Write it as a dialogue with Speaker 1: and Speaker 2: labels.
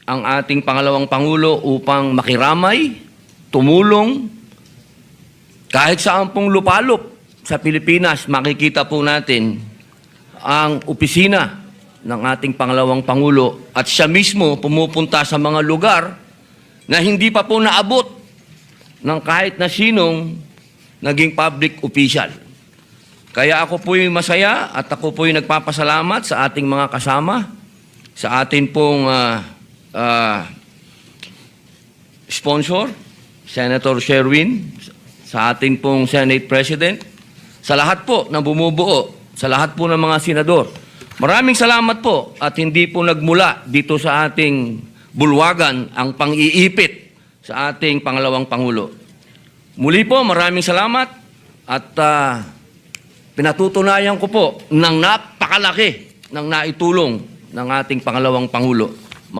Speaker 1: ang ating pangalawang Pangulo upang makiramay, tumulong, kahit saan pong lupalop sa Pilipinas, makikita po natin ang opisina ng ating pangalawang Pangulo at siya mismo pumupunta sa mga lugar na hindi pa po naabot ng kahit na sinong naging public official. Kaya ako po'y masaya at ako po'y nagpapasalamat sa ating mga kasama, sa atin pong sponsor, Senator Sherwin, sa ating pong Senate President, sa lahat po na bumubuo, sa lahat po ng mga senador. Maraming salamat po at hindi po nagmula dito sa ating bulwagan ang pang-iipit sa ating pangalawang Pangulo. Muli po, maraming salamat at pinatutunayan ko po ng napakalaki ng naitulong ng ating pangalawang Pangulo.